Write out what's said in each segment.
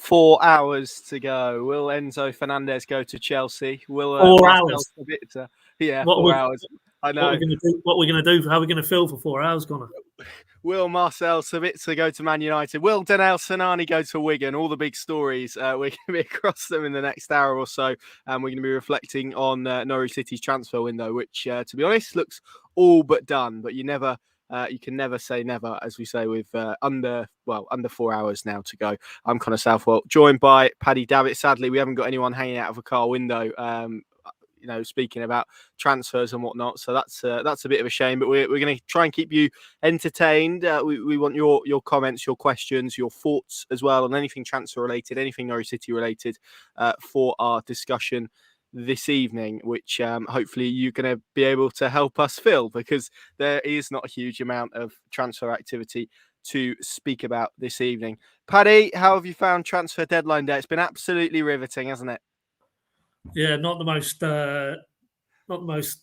4 hours to go. Will Enzo Fernandez go to Chelsea? Will 4 hours? Yeah, 4 hours. I know. What are we going to do? How are we going to fill for 4 hours, Connor? Will Marcel Sabitzer go to Man United? Will Sinani go to Wigan? All the big stories. We're going to be across them in the next hour or so. And we're going to be reflecting on Norwich City's transfer window, which, to be honest, looks all but done. But you can never say never, as we say, with under 4 hours now to go. I'm Connor Southwell, joined by Paddy, Davitt. Sadly, we haven't got anyone hanging out of a car window. Speaking about transfers and whatnot, so that's a bit of a shame. But we're going to try and keep you entertained. We want your comments, your questions, your thoughts as well on anything transfer related, anything Norwich City related, for our discussion this evening, which hopefully you're going to be able to help us fill, because there is not a huge amount of transfer activity to speak about this evening. Paddy, how have you found transfer deadline day? It's been absolutely riveting, hasn't it? Yeah, not the most. What's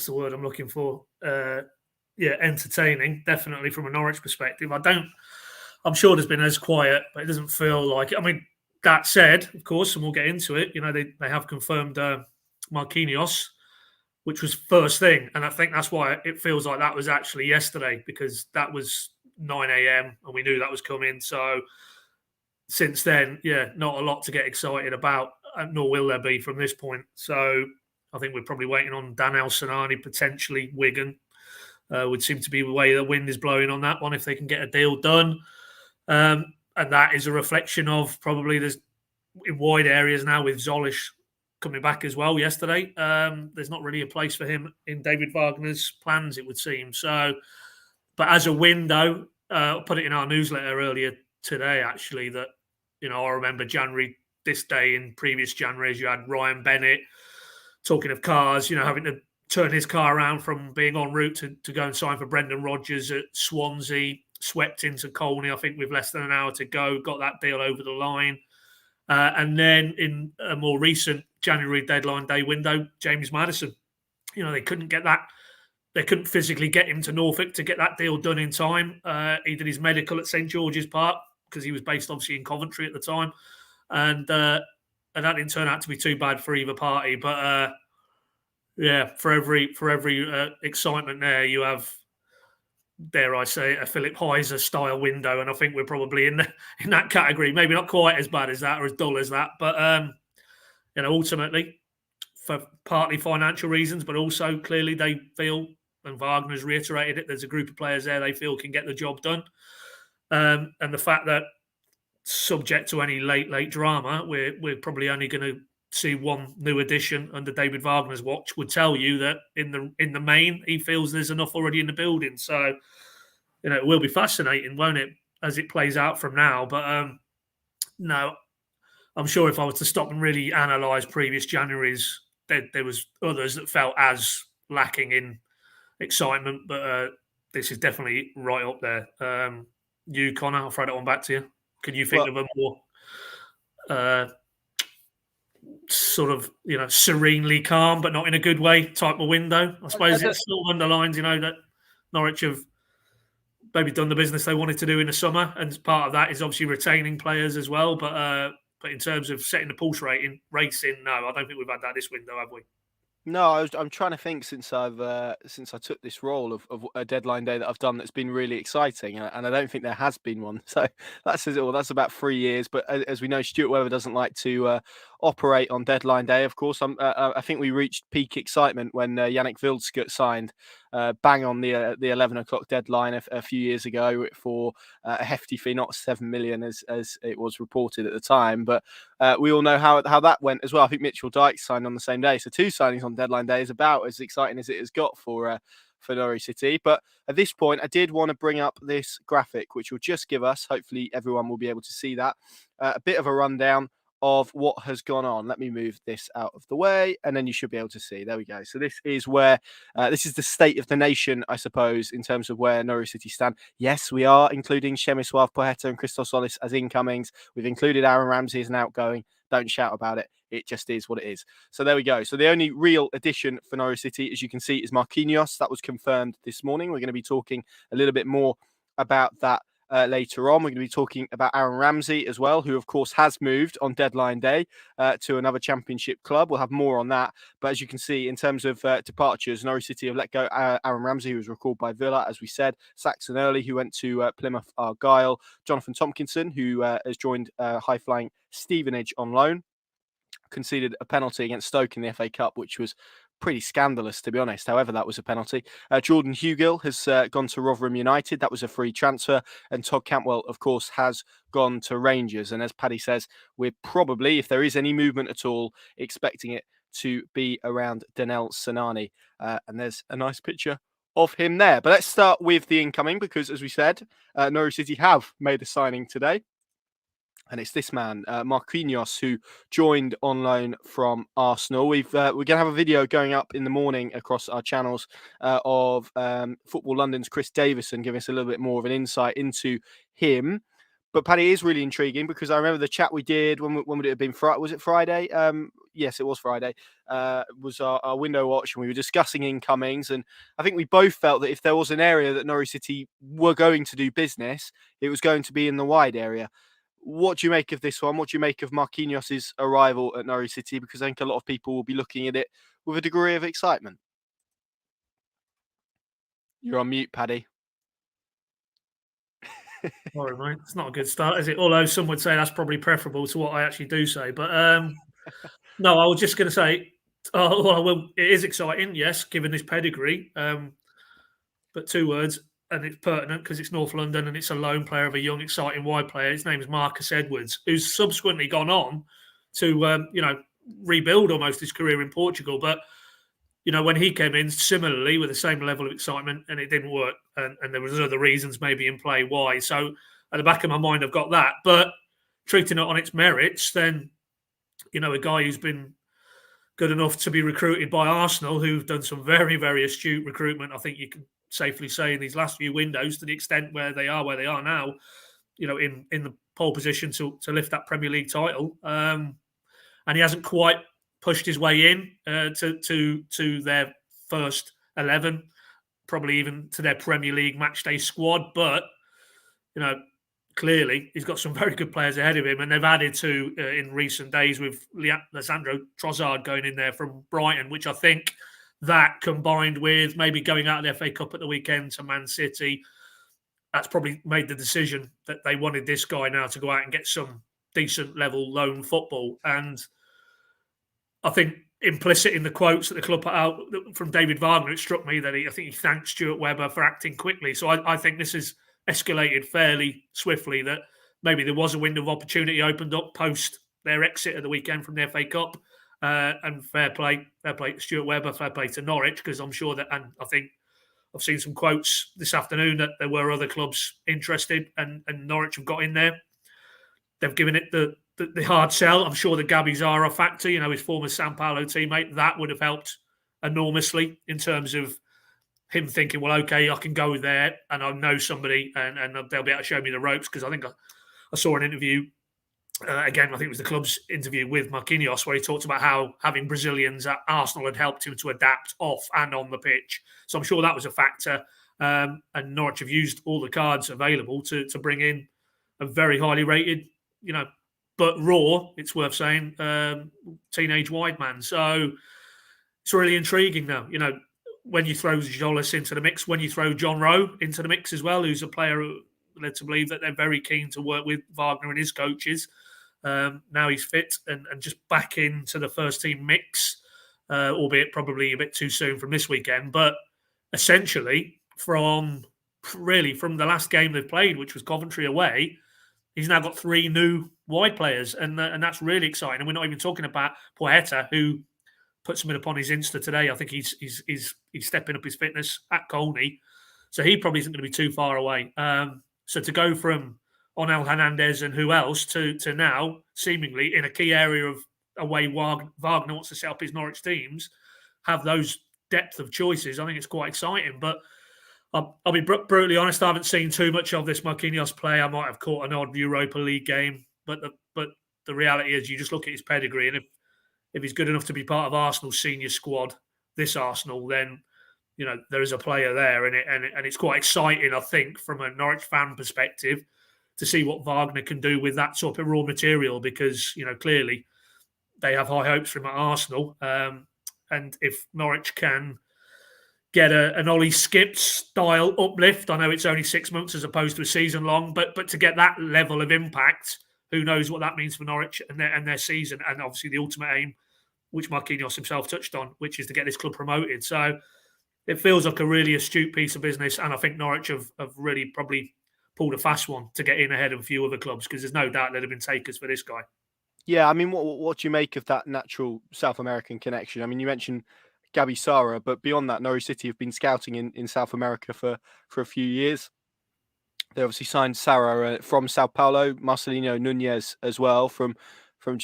the word I'm looking for? Entertaining. Definitely from a Norwich perspective. I'm sure there's been as quiet, but it doesn't feel like it. I mean, that said, of course, and we'll get into it. They have confirmed Marquinhos, which was first thing, and I think that's why it feels like that was actually yesterday, because that was 9 a.m. and we knew that was coming. So since then, not a lot to get excited about. Nor will there be from this point. So I think we're probably waiting on Sinani, potentially Wigan. Would seem to be the way the wind is blowing on that one, if they can get a deal done. And that is a reflection of probably there's in wide areas now with Tzolis coming back as well yesterday. There's not really a place for him in David Wagner's plans, it would seem. So, but as a window, I put it in our newsletter earlier today, actually, that, I remember this day in previous Januaries, you had Ryan Bennett talking of cars, having to turn his car around from being en route to go and sign for Brendan Rodgers at Swansea, swept into Colney, I think, with less than an hour to go, got that deal over the line. And then in a more recent January deadline day window, James Maddison, they couldn't get that. They couldn't physically get him to Norfolk to get that deal done in time. He did his medical at St George's Park, because he was based obviously in Coventry at the time. And that didn't turn out to be too bad for either party. But for every excitement there, you have, dare I say, a Philip Heiser style window, and I think we're probably in that category. Maybe not quite as bad as that or as dull as that, but ultimately, for partly financial reasons, but also clearly they feel, and Wagner's reiterated it, there's a group of players there they feel can get the job done, and the fact that, subject to any late drama, we're probably only going to see one new addition under David Wagner's watch, would tell you that in the main he feels there's enough already in the building. So it will be fascinating, won't it, as it plays out from now. But no, I'm sure if I was to stop and really analyse previous Januaries, there was others that felt as lacking in excitement, but this is definitely right up there. You, Connor, I'll throw that one back to you. Can you think of a more sort of, serenely calm, but not in a good way type of window? I suppose it still underlines, that Norwich have maybe done the business they wanted to do in the summer, and part of that is obviously retaining players as well. But in terms of setting the pulse racing, no, I don't think we've had that this window, have we? No, I'm trying to think since I took this role of a deadline day that I've done that's been really exciting, and I don't think there has been one. So that's about 3 years. But as we know, Stuart Weather doesn't like to operate on deadline day. Of course, I think we reached peak excitement when Yannick Wildschut signed bang on the 11 o'clock deadline a few years ago for a hefty fee, not 7 million as it was reported at the time. But we all know how that went as well. I think Mitchell Dykes signed on the same day, so 2 signings on deadline day is about as exciting as it has got for Norwich City. But at this point, I did want to bring up this graphic, which will just give us, hopefully everyone will be able to see that, a bit of a rundown of what has gone on. Let me move this out of the way, and then you should be able to see. There we go. So this is where this is the state of the nation, I suppose, in terms of where Norwich City stand. Yes, we are including Przemysław Poeta and Christos Tzolis as incomings. We've included Aaron Ramsey as an outgoing. Don't shout about it. It just is what it is. So there we go. So the only real addition for Norwich City, as you can see, is Marquinhos. That was confirmed this morning. We're going to be talking a little bit more about that later on. We're going to be talking about Aaron Ramsey as well, who, of course, has moved on deadline day to another Championship club. We'll have more on that. But as you can see, in terms of departures, Norwich City have let go Aaron Ramsey, who was recalled by Villa, as we said, Saxon Early, who went to Plymouth Argyle, Jonathan Tompkinson, who has joined high-flying Stevenage on loan, conceded a penalty against Stoke in the FA Cup, which was pretty scandalous, to be honest. However, that was a penalty. Jordan Hugill has gone to Rotherham United. That was a free transfer. And Todd Cantwell, of course, has gone to Rangers. And as Paddy says, we're probably, if there is any movement at all, expecting it to be around Danel Sinani. And there's a nice picture of him there. But let's start with the incoming, because as we said, Norwich City have made a signing today. And it's this man, Marquinhos, who joined on loan from Arsenal. We're going to have a video going up in the morning across our channels of Football London's Chris Davison giving us a little bit more of an insight into him. But Paddy, is really intriguing because I remember the chat we did when would it have been? Was it Friday? Yes, it was Friday. Was our window watch, and we were discussing incomings. And I think we both felt that if there was an area that Norwich City were going to do business, it was going to be in the wide area. What do you make of this one? What do you make of Marquinhos' arrival at Norwich City? Because I think a lot of people will be looking at it with a degree of excitement. You're on mute, Paddy. Sorry, mate. It's not a good start, is it? Although some would say that's probably preferable to what I actually do say. But no, I was just going to say, well, it is exciting, yes, given this pedigree. But 2 words, and it's pertinent because it's North London and it's a lone player of a young, exciting wide player. His name is Marcus Edwards, who's subsequently gone on to, rebuild almost his career in Portugal. But, when he came in, similarly, with the same level of excitement, and it didn't work. And there was other reasons maybe in play why. So at the back of my mind, I've got that. But treating it on its merits, then, a guy who's been good enough to be recruited by Arsenal, who've done some very, very astute recruitment, I think you can safely say in these last few windows, to the extent where they are now, in the pole position to lift that Premier League title. And he hasn't quite pushed his way in to their first 11, probably even to their Premier League matchday squad. But, clearly he's got some very good players ahead of him. And they've added to in recent days with Leandro Trossard going in there from Brighton, which I think that combined with maybe going out of the FA Cup at the weekend to Man City, that's probably made the decision that they wanted this guy now to go out and get some decent level loan football. And I think implicit in the quotes that the club put out from David Wagner, it struck me that I think he thanked Stuart Webber for acting quickly. So I think this has escalated fairly swiftly, that maybe there was a window of opportunity opened up post their exit at the weekend from the FA Cup. And fair play to Stuart Webber, fair play to Norwich, because I'm sure that, and I think I've seen some quotes this afternoon that there were other clubs interested, and Norwich have got in there. They've given it the hard sell. I'm sure the Gabi Zara factor, his former Sao Paulo teammate, that would have helped enormously in terms of him thinking, well, okay, I can go there and I know somebody and they'll be able to show me the ropes. Because I think I saw an interview, again, I think it was the club's interview with Marquinhos, where he talked about how having Brazilians at Arsenal had helped him to adapt off and on the pitch. So I'm sure that was a factor. And Norwich have used all the cards available to bring in a very highly rated, but raw, it's worth saying, teenage wide man. So it's really intriguing now. When you throw Tzolis into the mix, when you throw John Rowe into the mix as well, who's a player who led to believe that they're very keen to work with Wagner and his coaches. Now he's fit and just back into the first team mix, albeit probably a bit too soon from this weekend. But essentially, from the last game they've played, which was Coventry away, he's now got 3 new wide players, and that's really exciting. And we're not even talking about Poeta, who put something upon his Insta today. I think he's stepping up his fitness at Colney, so he probably isn't going to be too far away. So to go from Onel Hernandez and who else to now seemingly in a key area of a way Wagner wants to set up his Norwich teams, have those depth of choices, I think it's quite exciting. But I'll be brutally honest, I haven't seen too much of this Marquinhos play. I might have caught an odd Europa League game, but the reality is you just look at his pedigree, and if he's good enough to be part of Arsenal's senior squad, this Arsenal, then there is a player there, and it's quite exciting, I think, from a Norwich fan perspective, to see what Wagner can do with that sort of raw material, because clearly they have high hopes from at Arsenal, and if Norwich can get an Ollie Skip style uplift, I know it's only 6 months as opposed to a season long, but to get that level of impact, who knows what that means for Norwich and their season, and obviously the ultimate aim, which Marquinhos himself touched on, which is to get this club promoted. So it feels like a really astute piece of business, and I think Norwich have really probably pulled a fast one to get in ahead of a few other clubs, because there's no doubt there'd have been takers for this guy. Yeah, I mean, what do you make of that natural South American connection? I mean, you mentioned Gabi Sara, but beyond that, Norwich City have been scouting in South America for a few years. They obviously signed Sara from Sao Paulo, Marcelino Nunez as well from.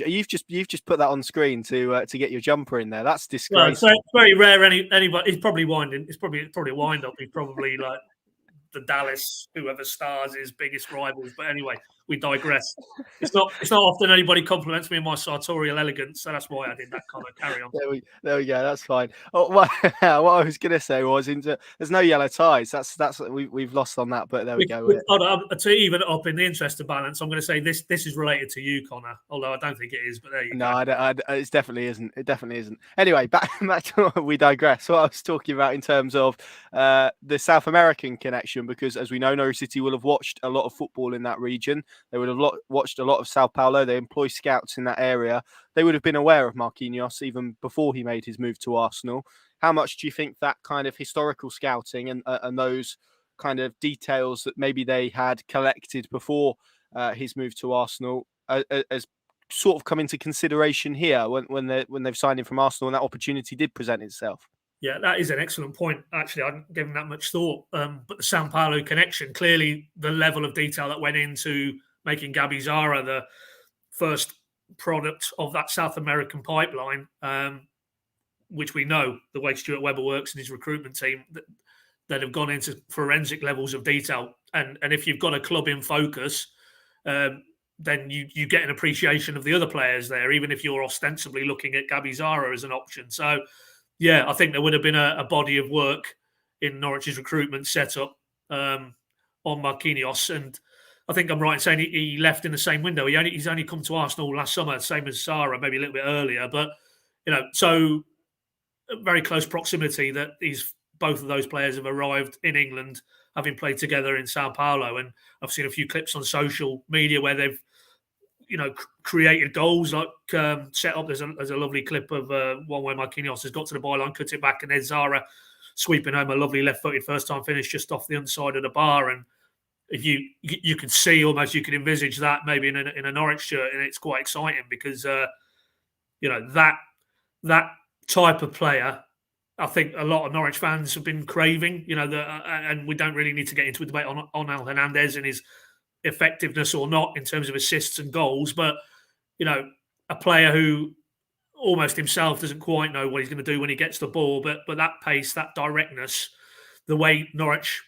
You've just put that on screen to get your jumper in there. That's disgraceful. Well, it's very rare anybody. He's probably winding. It's probably a wind up. He's probably like the Dallas, whoever stars his biggest rivals. But anyway, we digress. It's not often anybody compliments me on my sartorial elegance, so that's why I did that comment. Carry on. There we go. That's fine. Oh, what I was going to say was, there's no yellow ties. That's we've lost on that. But there we go. To even up in the interest of balance, I'm going to say this is related to you, Connor. Although I don't think it is. But there you go. No, it definitely isn't. It definitely isn't. Anyway, back to we digress. What I was talking about in terms of the South American connection, because as we know, Norwich City will have watched a lot of football in that region. They would have watched a lot of Sao Paulo. They employ scouts in that area. They would have been aware of Marquinhos even before he made his move to Arsenal. How much do you think that kind of historical scouting and those kind of details that maybe they had collected before his move to Arsenal has sort of come into consideration here when they've signed him from Arsenal and that opportunity did present itself? Yeah, that is an excellent point. Actually, I hadn't given that much thought. But the Sao Paulo connection, clearly the level of detail that went into making Gabi Zara the first product of that South American pipeline, which we know the way Stuart Webber works and his recruitment team, that have gone into forensic levels of detail. And if you've got a club in focus, then you get an appreciation of the other players there, even if you're ostensibly looking at Gabi Zara as an option. So, yeah, I think there would have been a body of work in Norwich's recruitment setup on Marquinhos. And I think I'm right in saying he left in the same window. He's only come to Arsenal last summer, same as Sara, maybe a little bit earlier. But, so very close proximity that both of those players have arrived in England, having played together in Sao Paulo. And I've seen a few clips on social media where they've, created goals, like set up. There's a lovely clip of one where Marquinhos has got to the byline, cut it back, and there's Zara sweeping home a lovely left-footed first-time finish just off the underside of the bar. And if you can see, almost you can envisage that maybe in a Norwich shirt, and it's quite exciting because that type of player, I think a lot of Norwich fans have been craving. And we don't really need to get into a debate on Al Hernandez and his effectiveness or not in terms of assists and goals, but a player who almost himself doesn't quite know what he's going to do when he gets the ball, but that pace, that directness, the way Norwich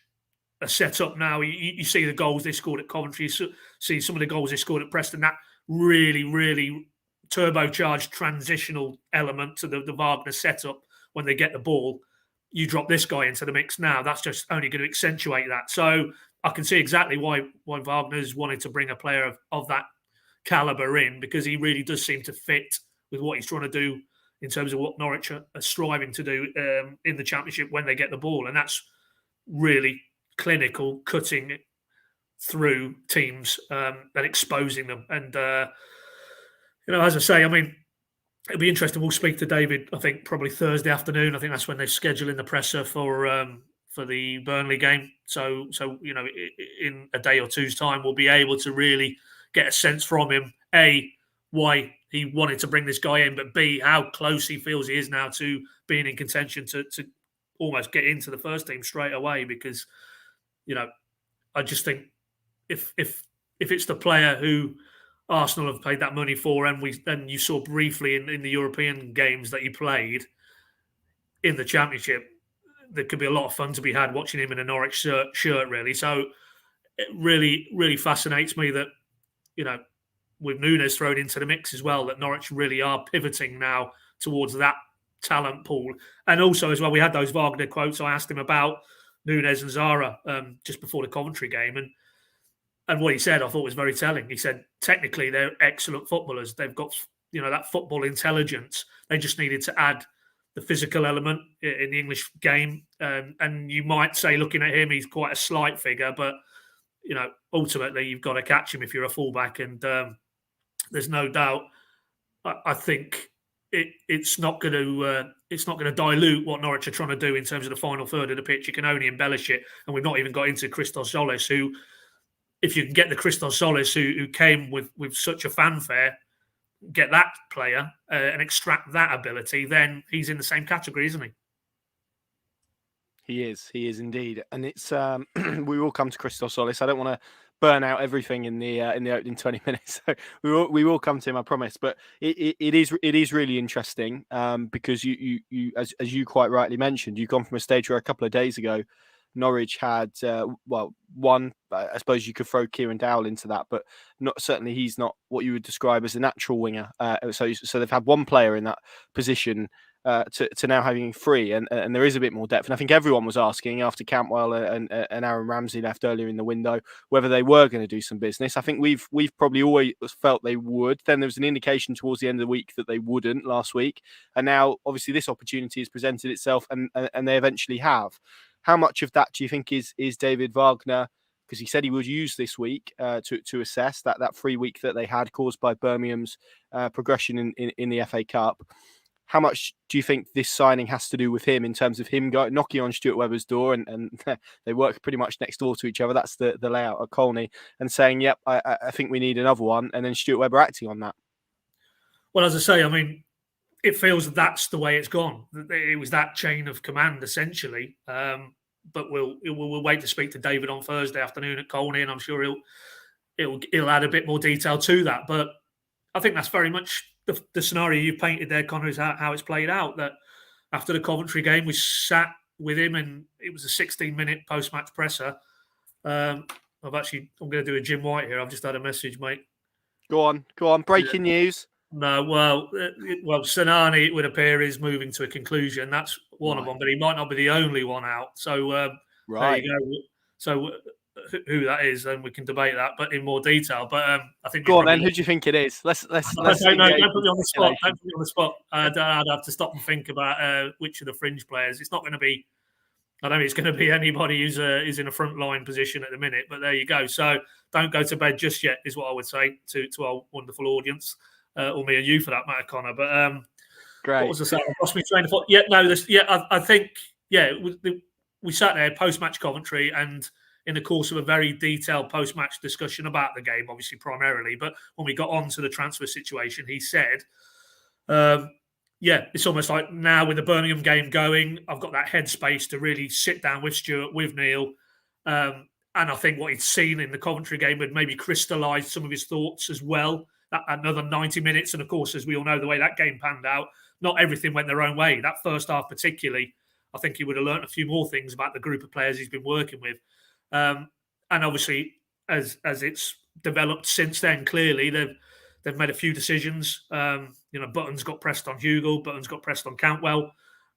are set up now, you see the goals they scored at Coventry, you see some of the goals they scored at Preston, that really, really turbocharged transitional element to the Wagner setup when they get the ball. You drop this guy into the mix now, that's just only going to accentuate that. So I can see exactly why Wagner's wanted to bring a player of that calibre in, because he really does seem to fit with what he's trying to do in terms of what Norwich are striving to do in the Championship when they get the ball. And that's really clinical, cutting through teams and exposing them. And, as I say, I mean, it'll be interesting. We'll speak to David, I think, probably Thursday afternoon. I think that's when they're scheduling the presser for the Burnley game. So in a day or two's time, we'll be able to really get a sense from him, A, why he wanted to bring this guy in, but B, how close he feels he is now to being in contention to almost get into the first team straight away. Because, I just think if it's the player who Arsenal have paid that money for, and you saw briefly in the European games that he played in the Championship, there could be a lot of fun to be had watching him in a Norwich shirt, really. So it really, really fascinates me that, with Nunes thrown into the mix as well, that Norwich really are pivoting now towards that talent pool. And also, as well, we had those Wagner quotes. I asked him about Nunes and Zara just before the Coventry game. And what he said, I thought was very telling. He said, technically, they're excellent footballers. They've got, that football intelligence. They just needed to add the physical element in the English game. And you might say, looking at him, he's quite a slight figure, but, ultimately, you've got to catch him if you're a fullback. And there's no doubt, I think it's not going to dilute what Norwich are trying to do in terms of the final third of the pitch. You can only embellish it. And we've not even got into Christos Tzolis, who, if you can get the Christos Tzolis who came with such a fanfare, get that player and extract that ability, then he's in the same category, isn't he? He is indeed, and it's we will come to Christos Tzolis. I don't want to burn out everything in the opening 20 minutes, so we will come to him, I promise. But it is really interesting because you as you quite rightly mentioned, you've gone from a stage where a couple of days ago Norwich had one. I suppose you could throw Kieran Dowell into that, but certainly he's not what you would describe as a natural winger. So they've had one player in that position to now having three, and there is a bit more depth. And I think everyone was asking after Cantwell and Aaron Ramsey left earlier in the window whether they were going to do some business. I think we've probably always felt they would. Then there was an indication towards the end of the week that they wouldn't last week, and now obviously this opportunity has presented itself, and they eventually have. How much of that do you think is David Wagner? Because he said he would use this week to assess that free week that they had caused by Birmingham's progression in the FA Cup. How much do you think this signing has to do with him in terms of him knocking on Stuart Webber's door, and they work pretty much next door to each other? That's the layout at Colney, and saying, "Yep, I think we need another one," and then Stuart Webber acting on that. Well, as I say, I mean, it feels that's the way it's gone. It was that chain of command essentially. But we'll wait to speak to David on Thursday afternoon at Colney, and I'm sure he'll add a bit more detail to that. But I think that's very much the scenario you've painted there, Connor, is how it's played out. That after the Coventry game, we sat with him, and it was a 16-minute post-match presser. I'm going to do a Jim White here. I've just had a message, mate. Go on. Breaking news. No, well, Sinani, it would appear, is moving to a conclusion. That's one of them, but he might not be the only one out. So there you go. So who that is, then we can debate that, but in more detail. But I think. Go on, then. Who do you think it is? Let's. I don't know. Don't put me on the spot. I'd have to stop and think about which of the fringe players. It's not going to be. I don't think it's going to be anybody who's in a front line position at the minute. But there you go. So don't go to bed just yet, is what I would say to our wonderful audience. Or me and you for that matter, Connor. But great. What was I saying? I lost my train of thought. Yeah, no, I think we sat there post-match Coventry, and in the course of a very detailed post-match discussion about the game, obviously primarily, but when we got on to the transfer situation, he said, it's almost like now with the Birmingham game going, I've got that headspace to really sit down with Stuart, with Neil, and I think what he'd seen in the Coventry game had maybe crystallised some of his thoughts as well. Another 90 minutes. And of course, as we all know, the way that game panned out, not everything went their own way. That first half particularly, I think he would have learnt a few more things about the group of players he's been working with. And obviously, as it's developed since then, clearly they've made a few decisions. Buttons got pressed on Hugo, Buttons got pressed on Cantwell.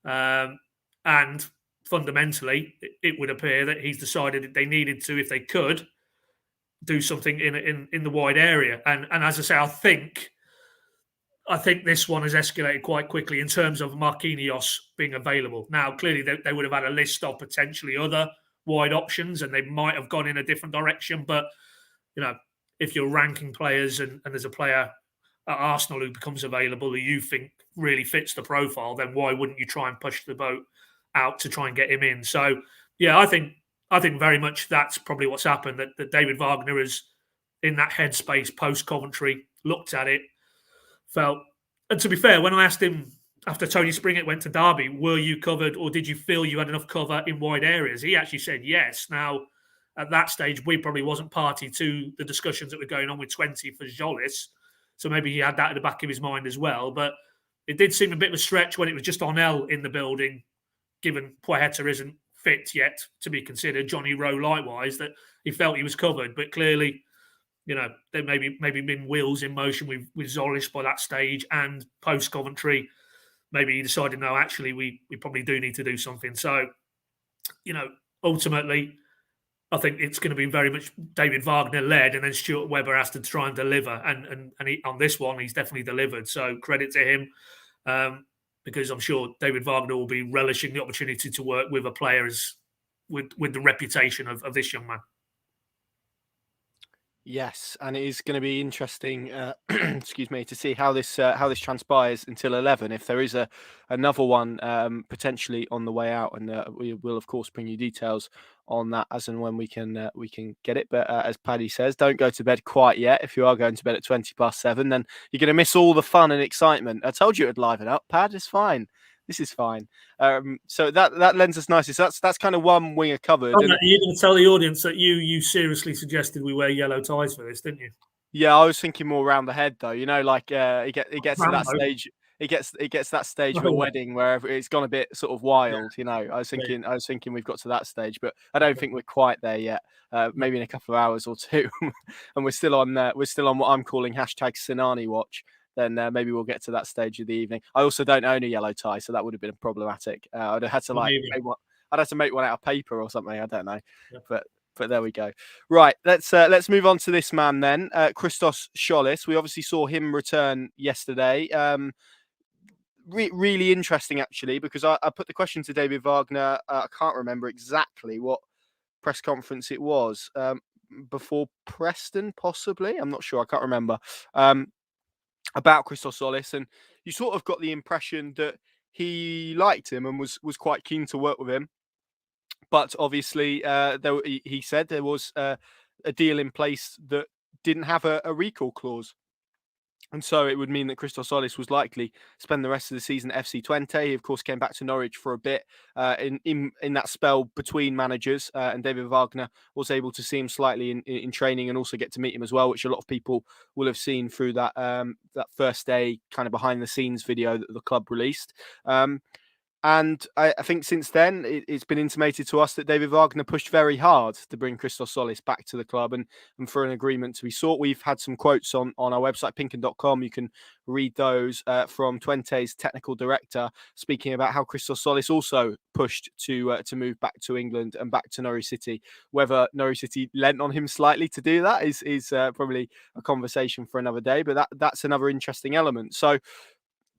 And fundamentally, it would appear that he's decided that they needed to, if they could, do something in the wide area. And as I say, I think this one has escalated quite quickly in terms of Marquinhos being available. Now, clearly, they would have had a list of potentially other wide options, and they might have gone in a different direction. But, if you're ranking players and there's a player at Arsenal who becomes available who you think really fits the profile, then why wouldn't you try and push the boat out to try and get him in? So, yeah, I think very much that's probably what's happened, that David Wagner is in that headspace post-Coventry, looked at it, felt... And to be fair, when I asked him after Tony Springett went to Derby, were you covered or did you feel you had enough cover in wide areas? He actually said yes. Now, at that stage, we probably wasn't party to the discussions that were going on with 20 for Tzolis, so maybe he had that at the back of his mind as well. But it did seem a bit of a stretch when it was just Onel in the building, given Poeta isn't fit yet to be considered, Johnny Rowe likewise, that he felt he was covered. But clearly, there maybe been wheels in motion with Tzolis by that stage, and post-Coventry, maybe he decided, no, actually, we probably do need to do something. So, ultimately, I think it's going to be very much David Wagner led, and then Stuart Webber has to try and deliver. And on this one, he's definitely delivered. So credit to him, because I'm sure David Wagner will be relishing the opportunity to work with a player with the reputation of this young man. Yes, and it is going to be interesting, excuse me, to see how this transpires until 11. If there is another one potentially on the way out, and we will of course bring you details on that as and when we can get it. But as Paddy says, don't go to bed quite yet. If you are going to bed at 7:20, then you're going to miss all the fun and excitement. I told you it'd liven up, Pad. It's fine. This is fine. So that lends us nicely. So that's kind of one winger covered. Oh, no, you're going to tell the audience that you seriously suggested we wear yellow ties for this, didn't you? Yeah, I was thinking more around the head though. Like it gets to that stage. It gets to that stage of a wedding where it's gone a bit sort of wild. I was thinking we've got to that stage, but I don't think we're quite there yet. Maybe in a couple of hours or two, and we're still on what I'm calling #Sinani watch. Then maybe we'll get to that stage of the evening. I also don't own a yellow tie, so that would have been problematic. I'd have had to I'd have to make one out of paper or something. I don't know, but there we go. Right, let's move on to this man then, Christos Tzolis. We obviously saw him return yesterday. Really interesting actually, because I put the question to David Wagner. I can't remember exactly what press conference it was, before Preston, possibly. I'm not sure. I can't remember. About Christos Tzolis, and you sort of got the impression that he liked him and was quite keen to work with him. But obviously, he said there was a deal in place that didn't have a recall clause. And so it would mean that Christos Tzolis was likely spend the rest of the season at FC Twente. He, of course, came back to Norwich for a bit in that spell between managers. And David Wagner was able to see him slightly in training and also get to meet him as well, which a lot of people will have seen through that first day kind of behind the scenes video that the club released. And I think since then, it's been intimated to us that David Wagner pushed very hard to bring Christos Tzolis back to the club and for an agreement to be sought. We've had some quotes on our website, pinken.com. You can read those from Twente's technical director, speaking about how Christos Tzolis also pushed to move back to England and back to Norwich City. Whether Norwich City lent on him slightly to do that is probably a conversation for another day, but that's another interesting element. So,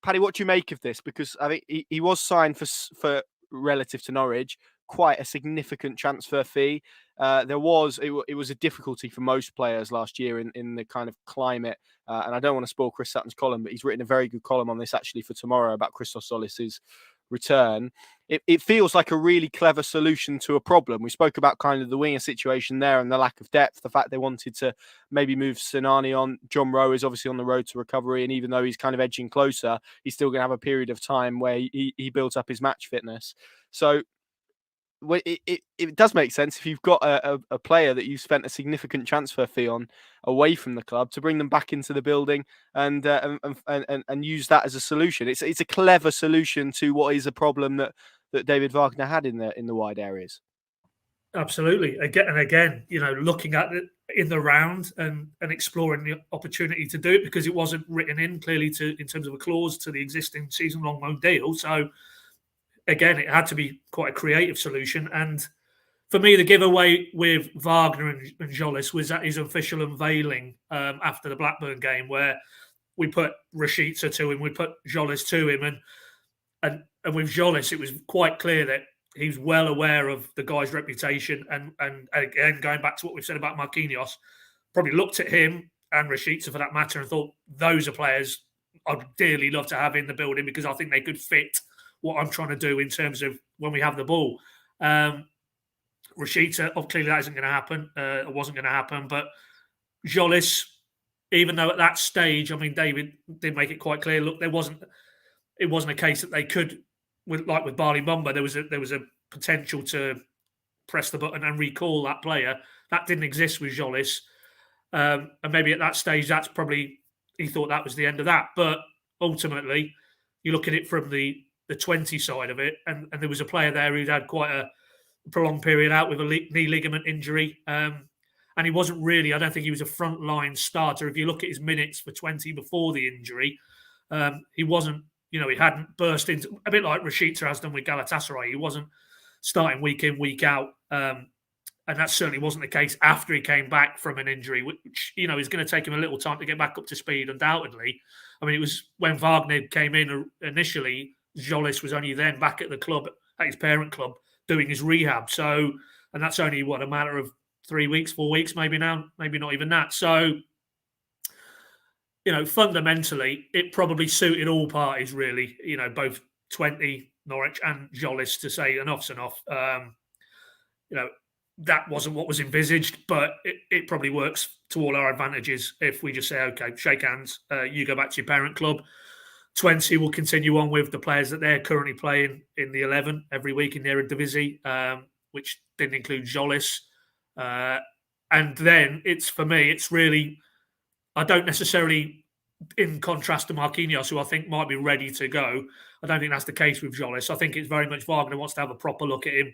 Paddy, what do you make of this? Because I think he was signed for relative to Norwich quite a significant transfer fee. It was a difficulty for most players last year in the kind of climate. And I don't want to spoil Chris Sutton's column, but he's written a very good column on this actually for tomorrow about Christos Tzolis's return. It feels like a really clever solution to a problem. We spoke about kind of the winger situation there and the lack of depth, the fact they wanted to maybe move Sinani on. John Rowe is obviously on the road to recovery, and even though he's kind of edging closer, he's still going to have a period of time where he builds up his match fitness. So it does make sense if you've got a player that you've spent a significant transfer fee on away from the club to bring them back into the building and use that as a solution. It's a clever solution to what is a problem that David Wagner had in the wide areas. Absolutely. Again, looking at it in the round and exploring the opportunity to do it, because it wasn't written in clearly in terms of a clause to the existing season-long loan deal. So again, it had to be quite a creative solution. And for me, the giveaway with Wagner and Tzolis was at his official unveiling after the Blackburn game, where we put Rashica to him, we put Tzolis to him, and with Tzolis, it was quite clear that he's well aware of the guy's reputation. And again, going back to what we've said about Marquinhos, probably looked at him and Rashica for that matter and thought, those are players I'd dearly love to have in the building because I think they could fit what I'm trying to do in terms of when we have the ball. Rashica, clearly that isn't going to happen. It wasn't going to happen. But Tzolis, even though at that stage, I mean, David did make it quite clear, look, it wasn't a case that they could, with Barley Mumba, there was a potential to press the button and recall that player. That didn't exist with Tzolis. And maybe at that stage, that's probably, he thought that was the end of that. But ultimately, you look at it from the 20 side of it, and there was a player there who'd had quite a prolonged period out with a knee ligament injury. And he wasn't really, I don't think he was a frontline starter. If you look at his minutes for 20 before the injury, he wasn't He hadn't burst into, a bit like Rashica has done with Galatasaray. He wasn't starting week in, week out. And that certainly wasn't the case after he came back from an injury, which, is going to take him a little time to get back up to speed, undoubtedly. I mean, it was when Wagner came in initially, Tzolis was only then back at the club, at his parent club, doing his rehab. So, and that's only, a matter of 3 weeks, 4 weeks, maybe now, maybe not even that. So, fundamentally, it probably suited all parties, really, both 20, Norwich and Tzolis, to say enough's enough. That wasn't what was envisaged, but it probably works to all our advantages if we just say, okay, shake hands, you go back to your parent club. 20 will continue on with the players that they're currently playing in the 11 every week in their Eredivisie, which didn't include Tzolis. And then for me, it's really, I don't necessarily, in contrast to Marquinhos, who I think might be ready to go, I don't think that's the case with Tzolis. I think it's very much Wagner wants to have a proper look at him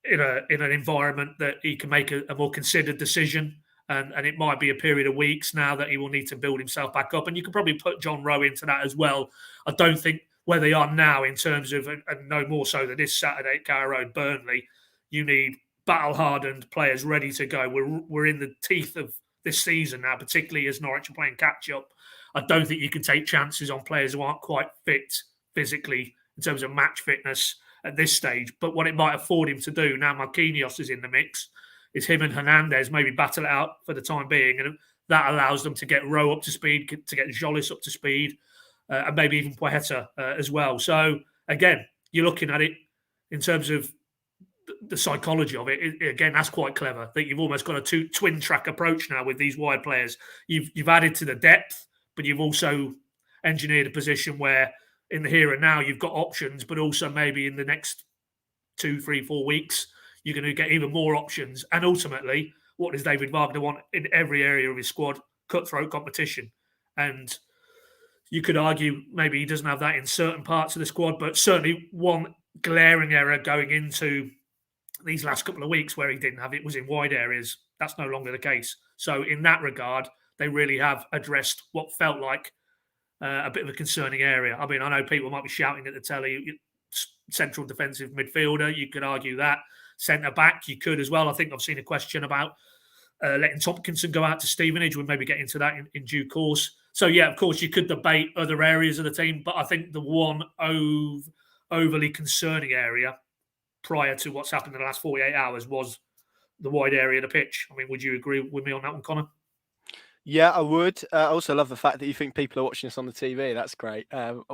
in an environment that he can make a more considered decision, and it might be a period of weeks now that he will need to build himself back up. And you can probably put John Rowe into that as well. I don't think where they are now in terms of, and no more so than this Saturday at Carrow Road, Burnley, you need battle-hardened players ready to go. We're in the teeth of this season now, particularly as Norwich are playing catch-up. I don't think you can take chances on players who aren't quite fit physically in terms of match fitness at this stage. But what it might afford him to do, now Marquinhos is in the mix, is him and Hernandez maybe battle it out for the time being. And that allows them to get Rowe up to speed, to get Tzolis up to speed, and maybe even Poeta as well. So, again, you're looking at it in terms of the psychology of it. Again, that's quite clever, that you've almost got a twin track approach now with these wide players. You've added to the depth, but you've also engineered a position where in the here and now you've got options, but also maybe in the next 2, 3, 4 weeks, you're going to get even more options. And ultimately, what does David Wagner want in every area of his squad? Cutthroat competition. And you could argue maybe he doesn't have that in certain parts of the squad, but certainly one glaring error going into these last couple of weeks where he didn't have it was in wide areas. That's no longer the case. So in that regard, they really have addressed what felt like a bit of a concerning area. I mean, I know people might be shouting at the telly, central defensive midfielder, you could argue that. Centre-back, you could as well. I think I've seen a question about letting Tompkinson go out to Stevenage. We'll maybe get into that in due course. So, yeah, of course, you could debate other areas of the team, but I think the one overly concerning area prior to what's happened in the last 48 hours was the wide area of the pitch. I mean, would you agree with me on that one, Connor? Yeah, I would. I also love the fact that you think people are watching us on the TV. That's great. Well,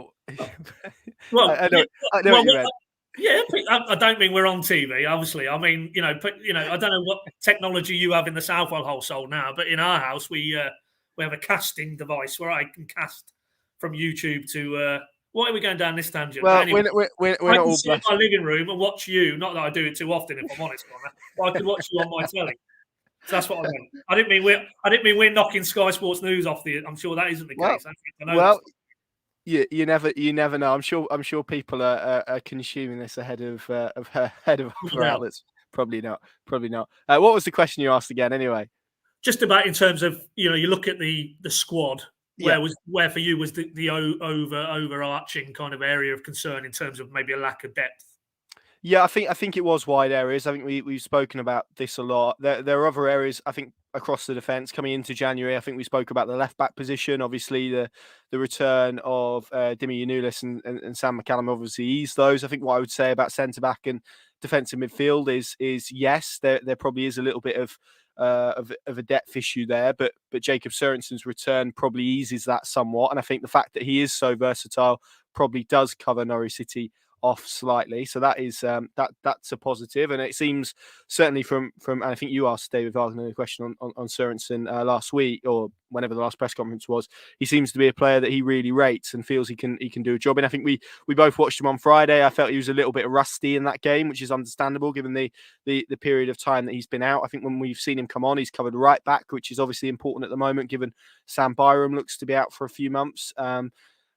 I know what you meant. Yeah, I don't mean we're on TV, obviously. I mean, I don't know what technology you have in the Southwell household now, but in our house, we have a casting device where I can cast from YouTube to. Why are we going down this tangent? Well, anyway, we're I not can all sit in blessed. my living room and watch you. Not that I do it too often, if I'm honest, Connor. But I can watch you on my telly. So that's what I meant. I didn't mean we're knocking Sky Sports News off the. I'm sure that isn't the case. You never know. I'm sure people are consuming this ahead of other outlets. Probably not. What was the question you asked again? Anyway, just about in terms of you look at the squad. Where for you was the overarching kind of area of concern in terms of maybe a lack of depth? Yeah, I think it was wide areas. I think we've spoken about this a lot. There are other areas, I think, across the defence coming into January. I think we spoke about the left back position. Obviously, the return of Dimi Yanulis and Sam McCallum obviously eased those. I think what I would say about centre back and defensive midfield is yes, there probably is a little bit of a depth issue there, but Jacob Sørensen's return probably eases that somewhat. And I think the fact that he is so versatile probably does cover Norwich City off slightly, so that is that's a positive. And it seems certainly from and I think you asked David Wagner a question on Sørensen last week or whenever the last press conference was. He seems to be a player that he really rates and feels he can do a job. And I think we both watched him on Friday. I felt he was a little bit rusty in that game, which is understandable given the period of time that he's been out. I think when we've seen him come on, he's covered right back, which is obviously important at the moment given Sam Byram looks to be out for a few months.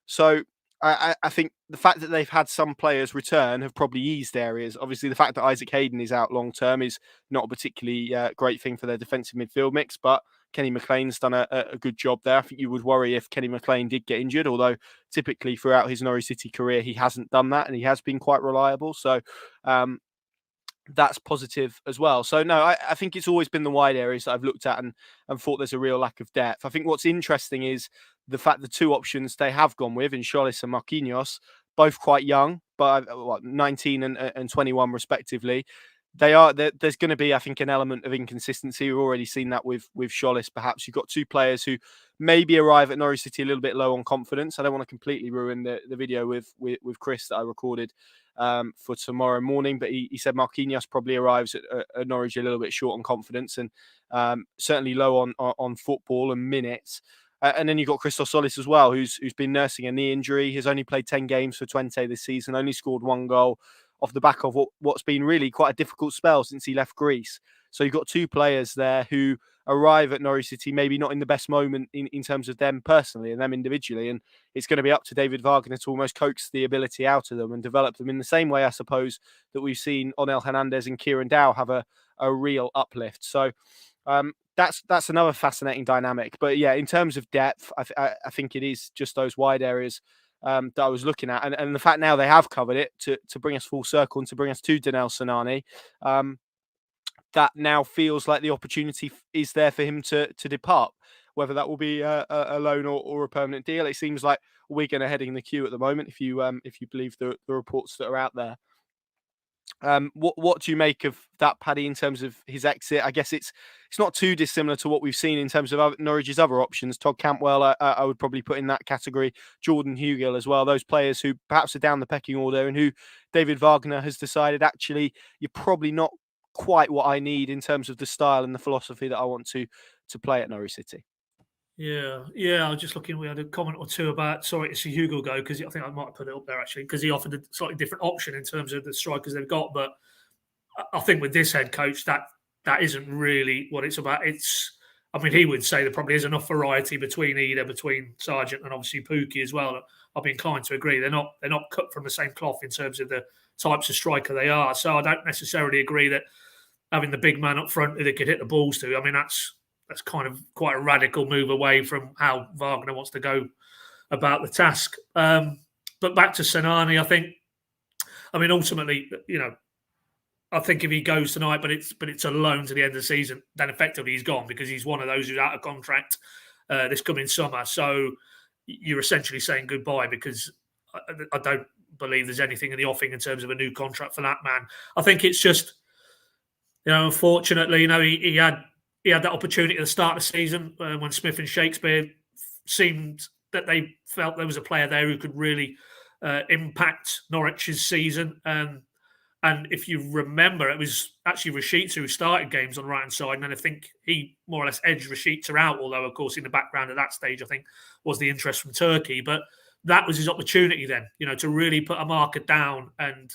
So I think the fact that they've had some players return have probably eased areas. Obviously, the fact that Isaac Hayden is out long term is not a particularly great thing for their defensive midfield mix, but Kenny McLean's done a good job there. I think you would worry if Kenny McLean did get injured, although typically throughout his Norwich City career, he hasn't done that and he has been quite reliable. So that's positive as well. So no, I think it's always been the wide areas that I've looked at and thought there's a real lack of depth. I think what's interesting is the fact the two options they have gone with in Tzolis and Marquinhos, both quite young, but 19 and 21 respectively. There's going to be, I think, an element of inconsistency. We've already seen that with Tzolis. Perhaps you've got two players who maybe arrive at Norwich City a little bit low on confidence. I don't want to completely ruin the video with Chris that I recorded for tomorrow morning, but he said Marquinhos probably arrives at Norwich a little bit short on confidence and certainly low on football and minutes. And then you've got Christos Tzolis as well, who's been nursing a knee injury. He's only played 10 games for Twente this season, only scored 1 goal off the back of what's been really quite a difficult spell since he left Greece. So you've got two players there who arrive at Norwich City, maybe not in the best moment in terms of them personally and them individually. And it's going to be up to David Wagner to almost coax the ability out of them and develop them in the same way, I suppose, that we've seen Onel Hernandez and Kieran Dow have a real uplift. So that's another fascinating dynamic. But yeah, in terms of depth, I think it is just those wide areas that I was looking at. And the fact now they have covered it to bring us full circle and to bring us to Danel Sinani, that now feels like the opportunity is there for him to depart, whether that will be a loan or a permanent deal. It seems like Wigan are heading the queue at the moment, if you believe the reports that are out there. What do you make of that, Paddy, in terms of his exit? I guess it's not too dissimilar to what we've seen in terms of Norwich's other options. Todd Cantwell, I would probably put in that category. Jordan Hugill as well. Those players who perhaps are down the pecking order and who David Wagner has decided, actually, you're probably not quite what I need in terms of the style and the philosophy that I want to play at Norwich City. Yeah. I was just looking. We had a comment or two about sorry to see Hugo go, because I think I might have put it up there actually, because he offered a slightly different option in terms of the strikers they've got. But I think with this head coach, that isn't really what it's about. I mean, he would say there probably is enough variety between Sargent and obviously Pookie as well. I'll be inclined to agree. They're not cut from the same cloth in terms of the types of striker they are. So I don't necessarily agree that having the big man up front who they could hit the balls to, I mean, that's kind of quite a radical move away from how Wagner wants to go about the task. But back to Sinani, I mean, ultimately, I think if he goes tonight, but it's a loan to the end of the season, then effectively he's gone, because he's one of those who's out of contract this coming summer. So you're essentially saying goodbye, because I don't believe there's anything in the offing in terms of a new contract for that man. I think it's just, unfortunately, he had that opportunity at the start of the season when Smith and Shakespeare seemed that they felt there was a player there who could really impact Norwich's season. And if you remember, it was actually Rashica who started games on the right-hand side, and then I think he more or less edged Rashica out, although, of course, in the background at that stage, I think, was the interest from Turkey. But that was his opportunity then, to really put a marker down and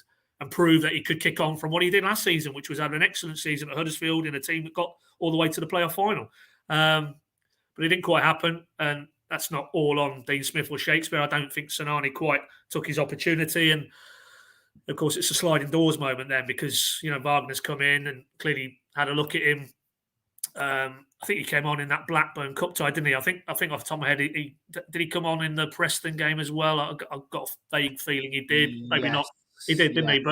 prove that he could kick on from what he did last season, which was have an excellent season at Huddersfield in a team that got all the way to the playoff final. But it didn't quite happen, and that's not all on Dean Smith or Shakespeare. I don't think Sinani quite took his opportunity, and of course it's a sliding doors moment then, because Wagner's come in and clearly had a look at him. I think he came on in that Blackburn Cup tie, didn't he? I think off the top of my head, did he come on in the Preston game as well? I've got a vague feeling he did. Maybe not. He did, didn't he?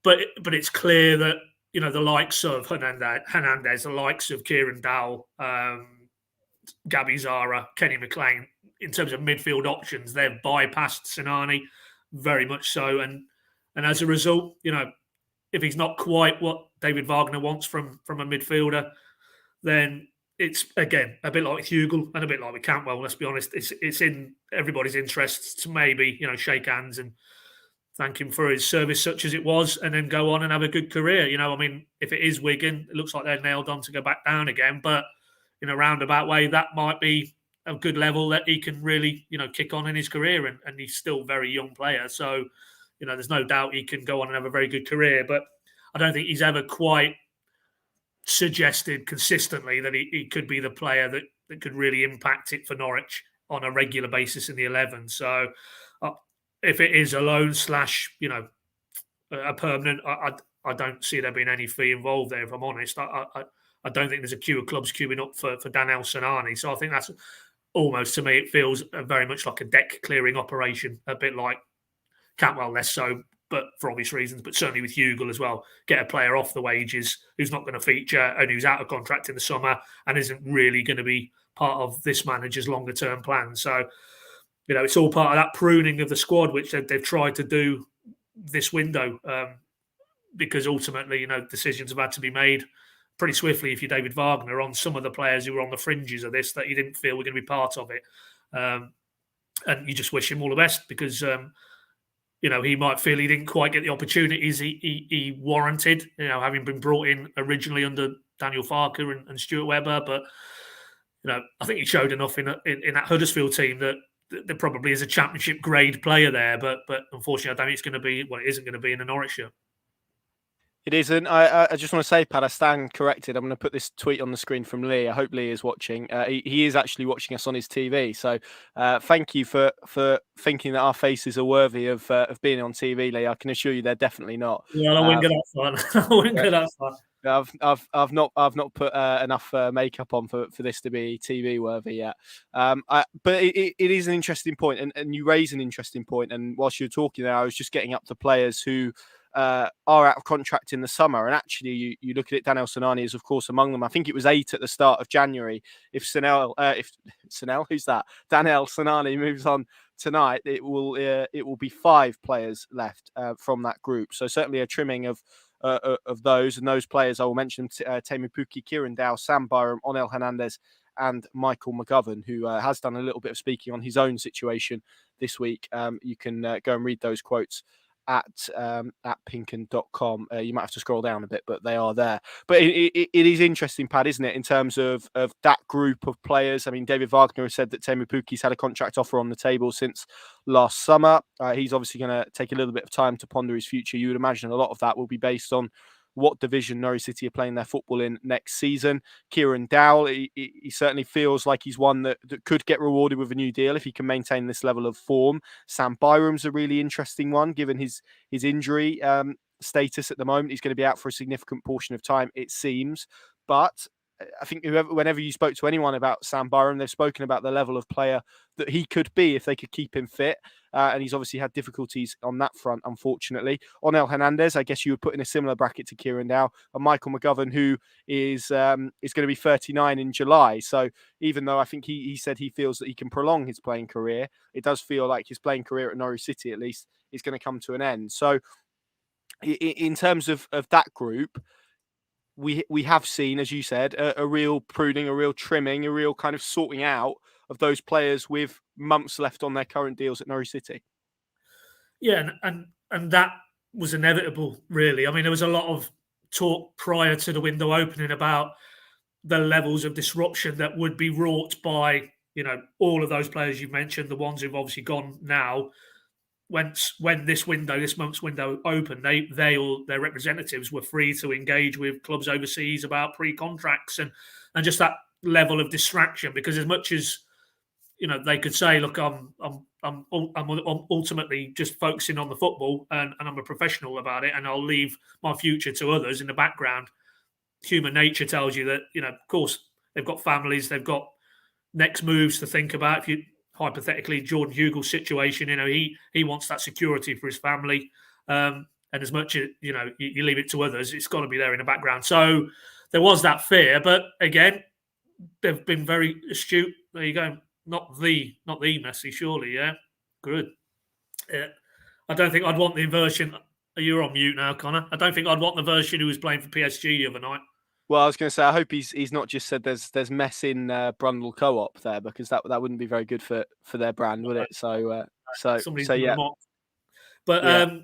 But it's clear that the likes of Hernandez, the likes of Kieran Dow, Gabby Zara, Kenny McLean, in terms of midfield options, they've bypassed Sinani very much so. And as a result, if he's not quite what David Wagner wants from a midfielder, then it's, again, a bit like with Hugill and a bit like with Cantwell, let's be honest. It's in everybody's interests to maybe, shake hands and thank him for his service such as it was, and then go on and have a good career. I mean, if it is Wigan, it looks like they're nailed on to go back down again. But in a roundabout way, that might be a good level that he can really, kick on in his career. And he's still a very young player. So, there's no doubt he can go on and have a very good career. But I don't think he's ever quite suggested consistently that he could be the player that could really impact it for Norwich on a regular basis in the 11. So if it is a loan / a permanent, I don't see there being any fee involved there, if I'm honest. I don't think there's a queue of clubs queuing up for Daniel Sinani. So I think that's almost, to me, it feels very much like a deck clearing operation, a bit like Cantwell, less so, but for obvious reasons, but certainly with Hugill as well. Get a player off the wages who's not going to feature and who's out of contract in the summer and isn't really going to be part of this manager's longer term plan. So, it's all part of that pruning of the squad, which they've tried to do this window, because ultimately, decisions have had to be made pretty swiftly if you're David Wagner on some of the players who were on the fringes of this that you didn't feel were going to be part of it. And you just wish him all the best because, he might feel he didn't quite get the opportunities he warranted, having been brought in originally under Daniel Farker and Stuart Webber. But, I think he showed enough in that Huddersfield team that there probably is a championship grade player there. But unfortunately, I don't think it's going to be, it isn't going to be in the Norwich shirt. It isn't. I just want to say, Pat, I stand corrected. I'm going to put this tweet on the screen from Lee. I hope Lee is watching. He is actually watching us on his TV. So thank you for thinking that our faces are worthy of being on TV, Lee. I can assure you they're definitely not. Yeah, I wouldn't go that far. I wouldn't go that far. I've not put enough makeup on for this to be TV worthy yet. But it is an interesting point, and you raise an interesting point. And whilst you were talking there, I was just getting up to players who are out of contract in the summer. And actually, you look at it, Daniel Sinani is, of course, among them. I think it was 8 at the start of January. If Daniel Sinani moves on tonight, it will be 5 players left from that group. So certainly a trimming of those. And those players, I will mention Teemu Pukki, Kieran Dow, Sam Byram, Onel Hernandez, and Michael McGovern, who has done a little bit of speaking on his own situation this week. You can go and read those quotes at pinken.com. You might have to scroll down a bit, but they are there. But it is interesting, Pad, isn't it, in terms of that group of players? I mean, David Wagner has said that Teemu Pukki's had a contract offer on the table since last summer. He's obviously going to take a little bit of time to ponder his future. You would imagine a lot of that will be based on what division Norwich City are playing their football in next season. Kieran Dowell, he certainly feels like he's one that could get rewarded with a new deal if he can maintain this level of form. Sam Byram's a really interesting one, given his injury status at the moment. He's going to be out for a significant portion of time, it seems. But I think whenever you spoke to anyone about Sam Byram, they've spoken about the level of player that he could be if they could keep him fit. And he's obviously had difficulties on that front, unfortunately. Onel Hernandez, I guess you would put in a similar bracket to Kieran Dow, and Michael McGovern, who is going to be 39 in July. So even though I think he said he feels that he can prolong his playing career, it does feel like his playing career at Norwich City, at least, is going to come to an end. So in terms of that group, we have seen, as you said, a real pruning, a real trimming, a real kind of sorting out of those players with months left on their current deals at Norwich City. Yeah, and that was inevitable, really. I mean, there was a lot of talk prior to the window opening about the levels of disruption that would be wrought by, all of those players you've mentioned, the ones who've obviously gone now. When this month's window opened, they all their representatives were free to engage with clubs overseas about pre-contracts and just that level of distraction. Because as much as they could say, look, I'm ultimately just focusing on the football and I'm a professional about it, and I'll leave my future to others in the background. Human nature tells you that of course they've got families, they've got next moves to think about. If you hypothetically, Jordan Hugill's situation, he wants that security for his family. And as much as, you leave it to others, it's got to be there in the background. So there was that fear. But again, they've been very astute. There you go. Not the Messi, surely, yeah? Good. I don't think I'd want the version. You're on mute now, Connor. I don't think I'd want the version who was playing for PSG the other night. Well, I was going to say, I hope he's not just said there's mess in Brundle Co-op there, because that wouldn't be very good for their brand, would it? So yeah. But yeah.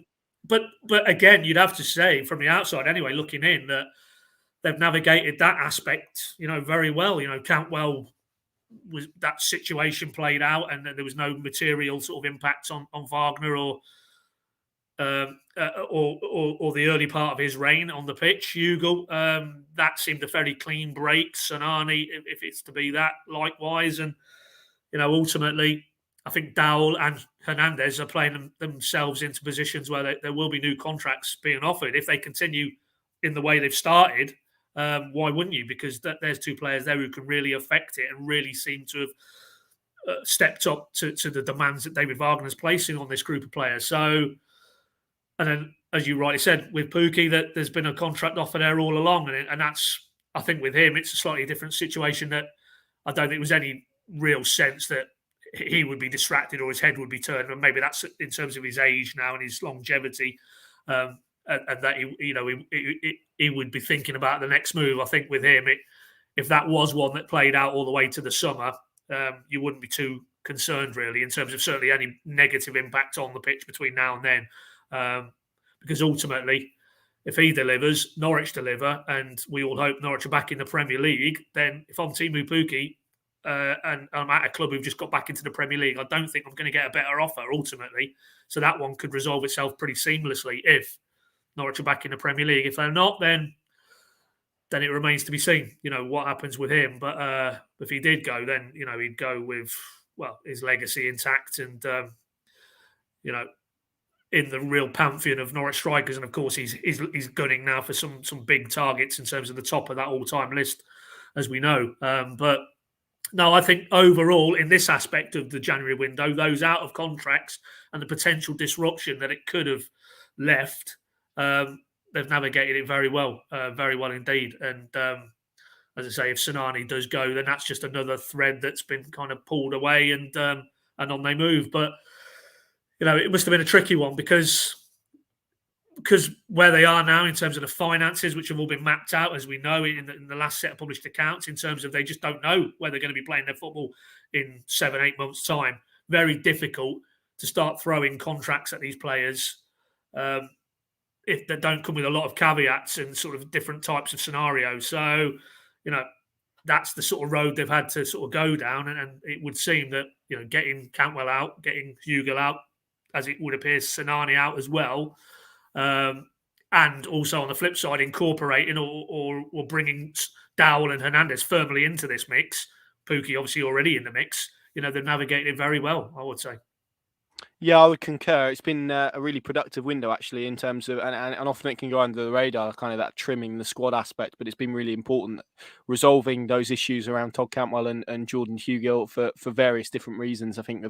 But again, you'd have to say from the outside anyway, looking in, that they've navigated that aspect, very well. Cantwell, was that situation played out, and there was no material sort of impact on Wagner or the early part of his reign on the pitch. Hugill, that seemed a very clean break. Sinani, if it's to be that, likewise. And ultimately, I think Dowell and Hernandez are playing themselves into positions where there will be new contracts being offered if they continue in the way they've started. why wouldn't you? Because there's two players there who can really affect it and really seem to have stepped up to the demands that David Wagner's placing on this group of players. So, and then, as you rightly said, with Pukki, that there's been a contract offer there all along, and that's, I think, with him, it's a slightly different situation. That I don't think there was any real sense that he would be distracted or his head would be turned, and maybe that's in terms of his age now and his longevity, and that he would be thinking about the next move. I think with him, if that was one that played out all the way to the summer, you wouldn't be too concerned really in terms of certainly any negative impact on the pitch between now and then, because ultimately, if he delivers, Norwich deliver, and we all hope Norwich are back in the Premier League, then if I'm Timu Pukki, and I'm at a club who've just got back into the Premier League, I don't think I'm going to get a better offer ultimately. So that one could resolve itself pretty seamlessly if Norwich are back in the Premier League. If they're not, then it remains to be seen, what happens with him. But if he did go, then, he'd go with, his legacy intact and, in the real pantheon of Norwich strikers. And of course, he's gunning now for some big targets in terms of the top of that all-time list, as we know. But no, I think overall in this aspect of the January window, those out of contracts and the potential disruption that it could have left, they've navigated it very well indeed. And as I say, if Sinani does go, then that's just another thread that's been kind of pulled away and on they move. But it must have been a tricky one because where they are now in terms of the finances, which have all been mapped out, as we know in the last set of published accounts, in terms of they just don't know where they're going to be playing their football in 7-8 months' time. Very difficult to start throwing contracts at these players if they don't come with a lot of caveats and sort of different types of scenarios. So, that's the sort of road they've had to sort of go down. And it would seem that, getting Cantwell out, getting Hugill out, as it would appear Sinani out as well, and also on the flip side, incorporating or bringing Dowell and Hernandez firmly into this mix. Pukki obviously already in the mix. They've navigated very well, I would say. Yeah, I would concur. It's been a really productive window, actually, in terms of, and often it can go under the radar, kind of that trimming the squad aspect, but it's been really important resolving those issues around Todd Cantwell and Jordan Hugill for various different reasons. I think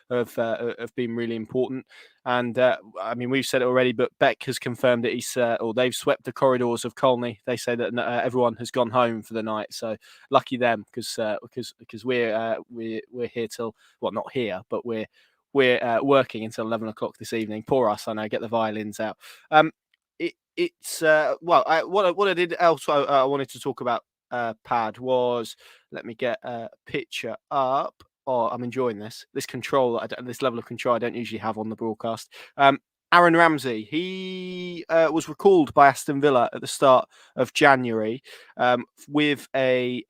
have been really important. And I mean, we've said it already, but Beck has confirmed that they've swept the corridors of Colney. They say that everyone has gone home for the night, so lucky them, because we're here till, well, not here, but we're working until 11 o'clock this evening. Poor us, I know. Get the violins out. What I did also I wanted to talk about, Pad, was, let me get a picture up. Oh, I'm enjoying this control, this level of control I don't usually have on the broadcast. Aaron Ramsey, he was recalled by Aston Villa at the start of January with a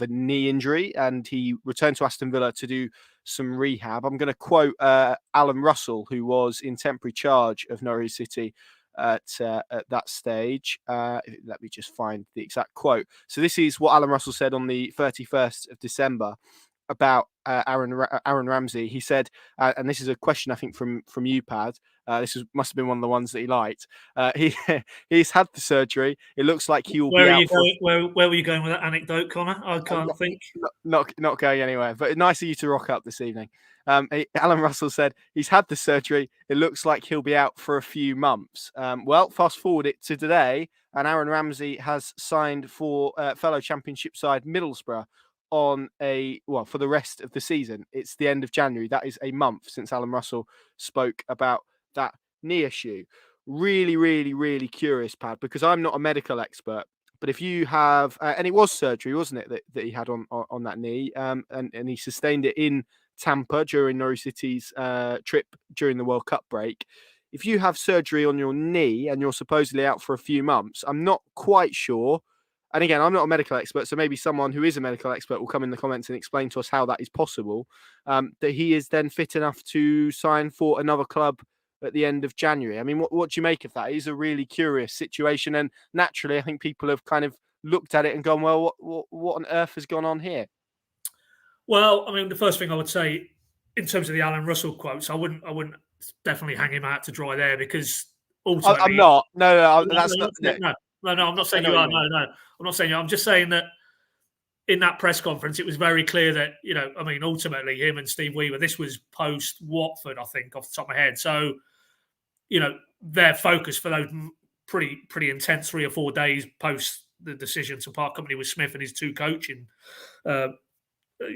knee injury, and he returned to Aston Villa to do some rehab. I'm going to quote Alan Russell, who was in temporary charge of Norwich City at that stage. Let me just find the exact quote. So this is what Alan Russell said on the 31st of December about Aaron Ramsey. He said, and this is a question I think from you, Pad. Must have been one of the ones that he liked. He's had the surgery. It looks like he will be out. Where were you going with that anecdote, Connor? I can't think. Not going anywhere. But nice of you to rock up this evening. Alan Russell said he's had the surgery. It looks like he'll be out for a few months. Well, fast forward it to today, and Aaron Ramsey has signed for fellow Championship side Middlesbrough for the rest of the season. It's the end of January. That is a month since Alan Russell spoke about that knee issue. Really, really, really curious, Pad, because I'm not a medical expert, but if you have, and it was surgery, wasn't it, that he had on that knee, and he sustained it in Tampa during Norwich City's trip during the World Cup break. If you have surgery on your knee and you're supposedly out for a few months, I'm not quite sure. And again, I'm not a medical expert, so maybe someone who is a medical expert will come in the comments and explain to us how that is possible, that he is then fit enough to sign for another club at the end of January. I mean, what do you make of that? It is a really curious situation. And naturally, I think people have kind of looked at it and gone, well, what on earth has gone on here? Well, I mean, the first thing I would say in terms of the Alan Russell quotes, I wouldn't definitely hang him out to dry there, because ultimately... I'm not. No, that's not. No. No, I'm not saying know you what are. you mean. No, I'm not saying you are. I'm just saying that in that press conference, it was very clear that, ultimately him and Steve Weaver, this was post Watford, I think, off the top of my head. So, their focus for those pretty intense 3 or 4 days post the decision to part company with Smith and his 2 coaching uh,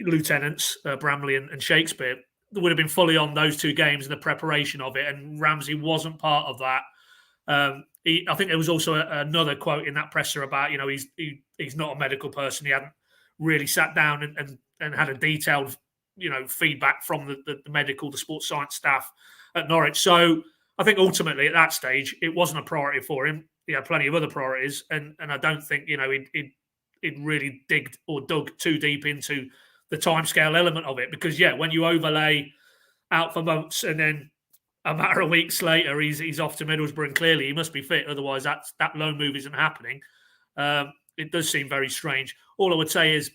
lieutenants, Bramley and Shakespeare, would have been fully on those 2 games and the preparation of it. And Ramsey wasn't part of that. I think there was also another quote in that presser about, he's not a medical person. He hadn't really sat down and had a detailed, feedback from the medical, the sports science staff at Norwich. So I think ultimately at that stage, it wasn't a priority for him. He had plenty of other priorities. And I don't think, he'd really dug too deep into the timescale element of it. Because, when you overlay out for months and then a matter of weeks later, he's off to Middlesbrough, and clearly he must be fit. Otherwise, that loan move isn't happening. It does seem very strange. All I would say is,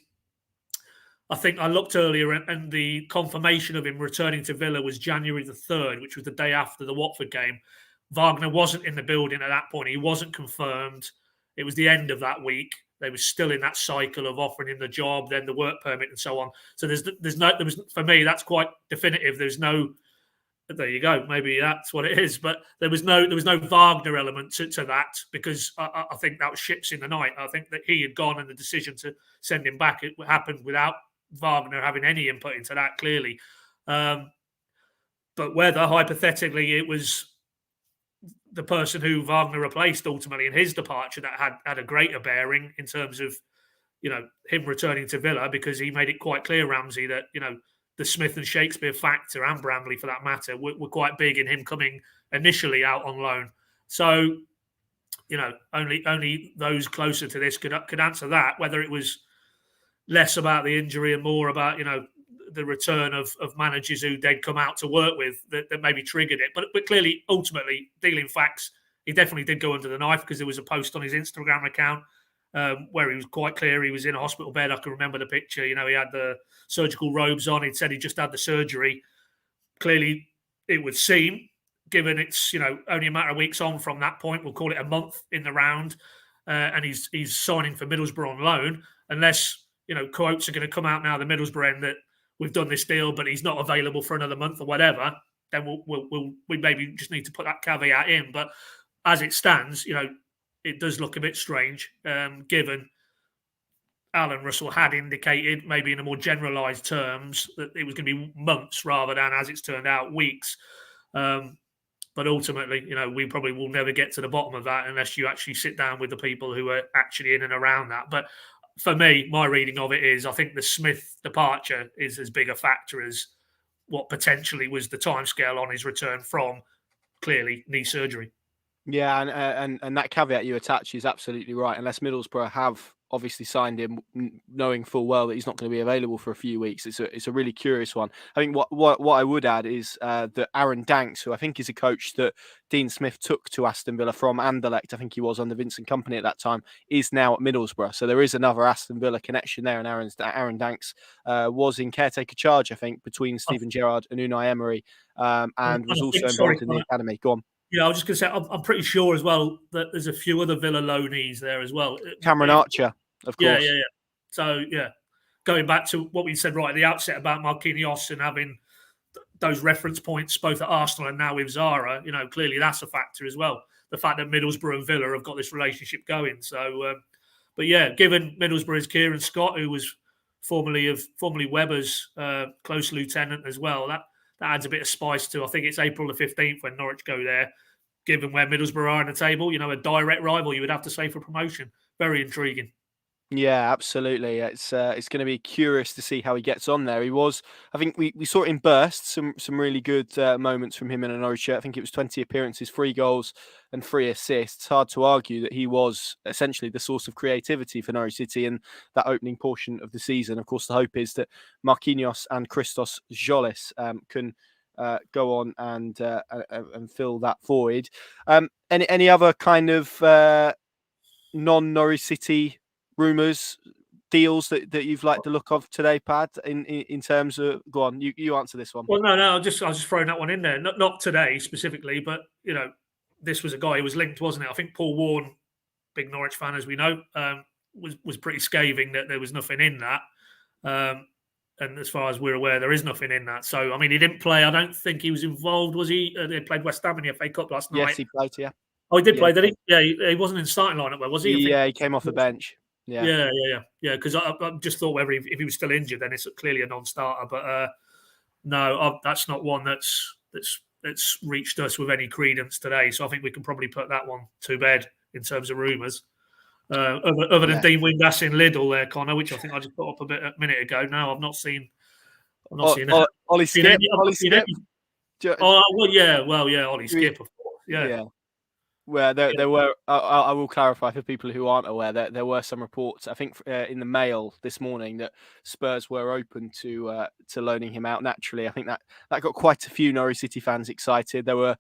I think I looked earlier, and the confirmation of him returning to Villa was January the 3rd, which was the day after the Watford game. Wagner wasn't in the building at that point. He wasn't confirmed. It was the end of that week. They were still in that cycle of offering him the job, then the work permit, and so on. So for me, that's quite definitive. There's no. There you go. Maybe that's what it is. But there was no Wagner element to that, because I think that was ships in the night. I think that he had gone, and the decision to send him back, it happened without Wagner having any input into that, clearly. But whether hypothetically it was the person who Wagner replaced ultimately in his departure that had a greater bearing in terms of him returning to Villa, because he made it quite clear, Ramsey, that the Smith and Shakespeare factor, and Bramley for that matter, were quite big in him coming initially out on loan. So, only those closer to this could answer that, whether it was less about the injury and more about, the return of managers who they'd come out to work with that maybe triggered it. But clearly, ultimately, dealing facts, he definitely did go under the knife, because there was a post on his Instagram account where he was quite clear he was in a hospital bed. I can remember the picture. He had the surgical robes on. He'd said he just had the surgery. Clearly, it would seem, given it's only a matter of weeks on from that point, we'll call it a month in the round, and he's signing for Middlesbrough on loan, unless quotes are going to come out now the Middlesbrough end that we've done this deal, but he's not available for another month or whatever. Then we maybe just need to put that caveat in. But as it stands, it does look a bit strange, given Alan Russell had indicated, maybe in a more generalised terms, that it was going to be months rather than, as it's turned out, weeks. But ultimately, we probably will never get to the bottom of that unless you actually sit down with the people who are actually in and around that. But for me, my reading of it is, I think the Smith departure is as big a factor as what potentially was the timescale on his return from, clearly, knee surgery. Yeah, and that caveat you attach is absolutely right. Unless Middlesbrough have obviously signed him, knowing full well that he's not going to be available for a few weeks, it's a really curious one. I think what I would add is that Aaron Danks, who I think is a coach that Dean Smith took to Aston Villa from Anderlecht, I think he was under Vincent Kompany at that time, is now at Middlesbrough. So there is another Aston Villa connection there. And Aaron Danks was in caretaker charge, I think, between Steven Gerrard and Unai Emery, and was also involved in the academy. Go on. Yeah, I was just going to say, I'm pretty sure as well that there's a few other Villa loanees there as well. Cameron Archer, of course. Yeah. So, going back to what we said right at the outset about Marquinhos and having those reference points both at Arsenal and now with Zara, clearly that's a factor as well. The fact that Middlesbrough and Villa have got this relationship going. So, but yeah, given Middlesbrough's Kieran Scott, who was formerly Webber's close lieutenant as well, that adds a bit of spice to. I think it's April the 15th when Norwich go there. Given where Middlesbrough are on the table, a direct rival, you would have to say, for promotion. Very intriguing. Yeah, absolutely. It's going to be curious to see how he gets on there. He was, I think we saw it in bursts, some really good moments from him in a Norwich shirt. I think it was 20 appearances, 3 goals and 3 assists. Hard to argue that he was essentially the source of creativity for Norwich City in that opening portion of the season. Of course, the hope is that Marquinhos and Christos Tzolis can go on and fill that void. Any other kind of non-Norwich City rumours, deals that you've liked the look of today, Pad, in terms of, go on, you answer this one. Well, no, I was just throwing that one in there. Not today specifically, but this was a guy who was linked, wasn't it? I think Paul Warne big Norwich fan, as we know, was pretty scathing that there was nothing in that. And as far as we're aware, there is nothing in that. So, I mean, he didn't play. I don't think he was involved, was he? They played West Ham in the FA Cup last night. Yes, he played, yeah. Oh, he did Yeah, play, did he? Yeah, he wasn't in the starting lineup, was he? I think he came off the bench. Yeah. Because I just thought whether if he was still injured, then it's clearly a non-starter. But no, that's not one that's reached us with any credence today. So I think we can probably put that one to bed in terms of rumours. Other than Dean Windass in Lidl there, Connor, which I think I just put up a minute ago. No, I've not seen that. Ollie Skip. Oh, Ollie Skip, of course. Yeah. Where there were, I will clarify for people who aren't aware that there were some reports, I think, in the Mail this morning that Spurs were open to loaning him out. Naturally, I think that got quite a few Norwich City fans excited. There were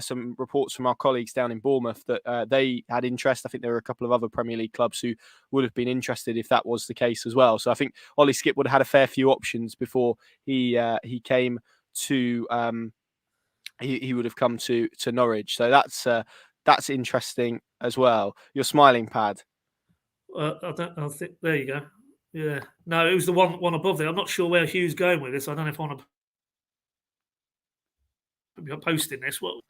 some reports from our colleagues down in Bournemouth that they had interest. I think there were a couple of other Premier League clubs who would have been interested if that was the case as well. So I think Ollie Skip would have had a fair few options before he came to. He would have come to Norwich. So that's interesting as well. You're smiling, Pad. I think there you go. Yeah. No, it was the one above there. I'm not sure where Hugh's going with this. I don't know if I want to be posting this. Well,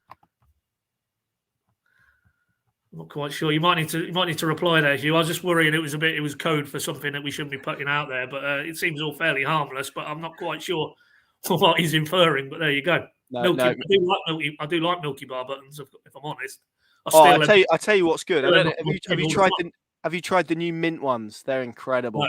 I'm not quite sure. You might need to reply there, Hugh. I was just worrying it was code for something that we shouldn't be putting out there, but it seems all fairly harmless. But I'm not quite sure what he's inferring. But there you go. I do like Milky Bar buttons, if I'm honest. I tell you what's good. Have you tried the new mint ones? They're incredible. No,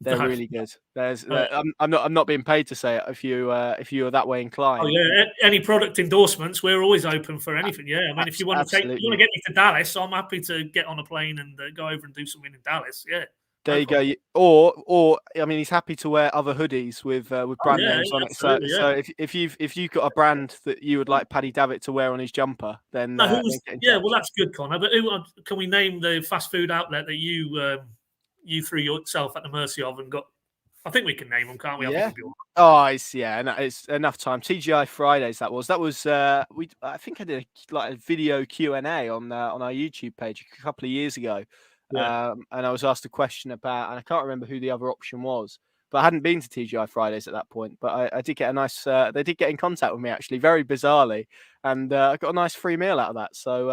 they're really good. I'm not being paid to say it. If you are that way inclined. Oh yeah, any product endorsements, we're always open for anything. Yeah, I mean, if you want to get me to Dallas, I'm happy to get on a plane and go over and do something in Dallas. Yeah. There you go. Or I mean, he's happy to wear other hoodies with brand names on it. So if you've got a brand that you would like Paddy Davitt to wear on his jumper, then well, that's good, Connor. But can we name the fast food outlet that you threw yourself at the mercy of and got? I think we can name them, can't we? Yeah. It's enough time. TGI Fridays. That was. I think I did a video Q&A on our YouTube page a couple of years ago. Yeah. And I was asked a question about, and I can't remember who the other option was, but I hadn't been to TGI Fridays at that point. But I did get a nice. They did get in contact with me actually, very bizarrely, and I got a nice free meal out of that. So